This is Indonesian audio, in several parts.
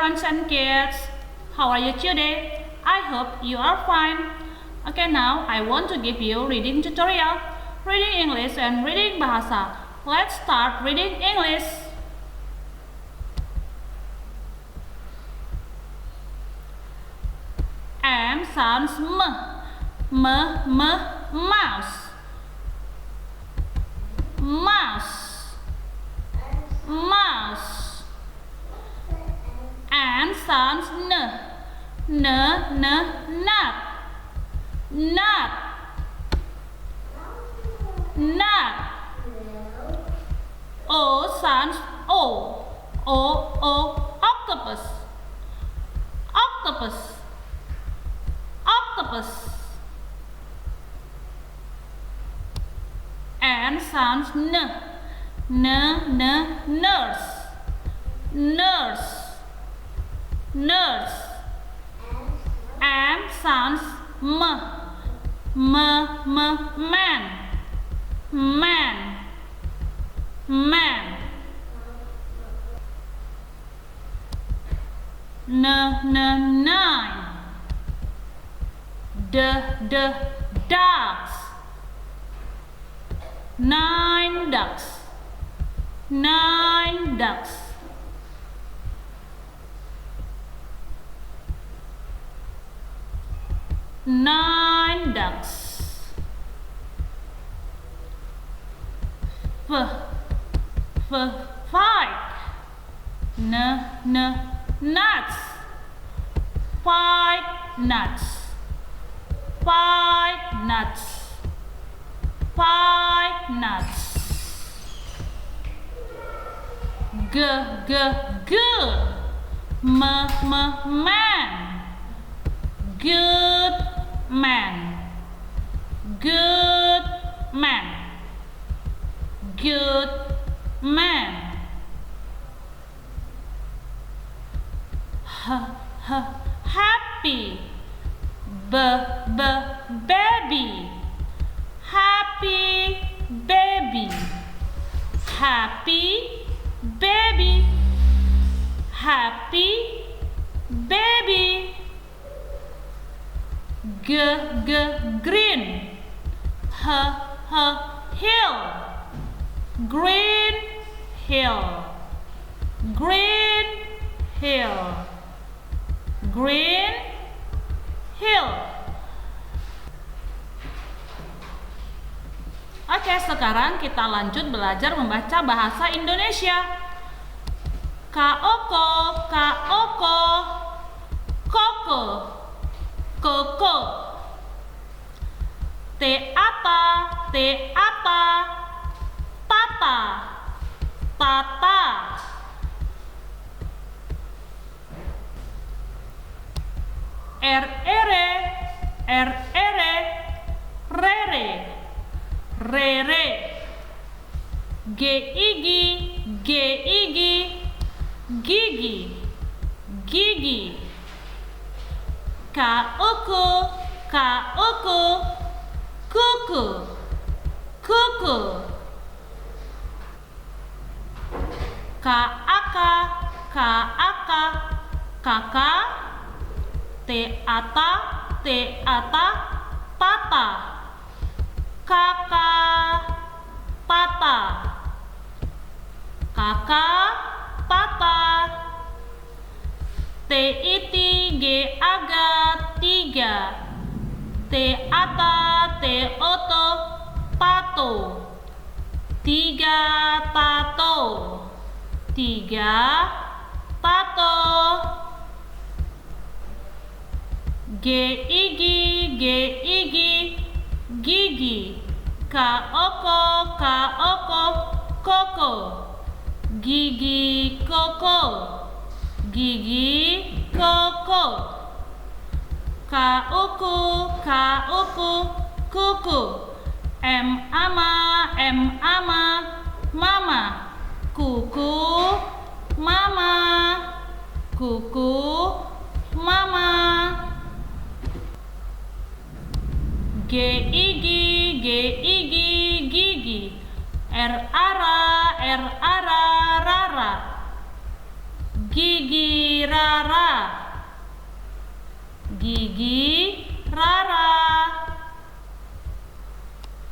parents and kids. How are you today? I hope you are fine. Okay, now I want to give you reading tutorial. Reading English and reading bahasa. Let's start reading English. M sounds mouse. Mouse. N sounds nut. O sounds octopus. N sounds nurse. M sounds man. Nine. Ducks. 9 ducks. 9 ducks. Five. Nuts. 5 nuts. 5 nuts. Good. Man. Good man. Happy. Baby. Happy baby. Green. Hill. Green hill. Oke, sekarang kita lanjut belajar membaca bahasa Indonesia. Koko. Koko. Teata. Tata. Rere. Gigi. Kuku. Kaaka. Kakak. Teata. Tata. Kakak. Tata. Tiga. 3. Teata. Teoto. Tato. 3 tato. 3 tato. Gigi. Gigi. Kaoko. Koko. Gigi koko. Kauku. Kuku. Ama. Mama. Kuku. Mama. Gigi. Gigi. Rara. Rara. Gigi. Rara. gigi, rara.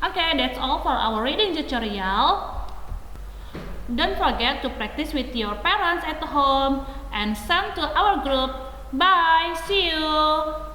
Okay, that's all for our reading tutorial. Don't forget to practice with your parents at home and send to our group. Bye, see you.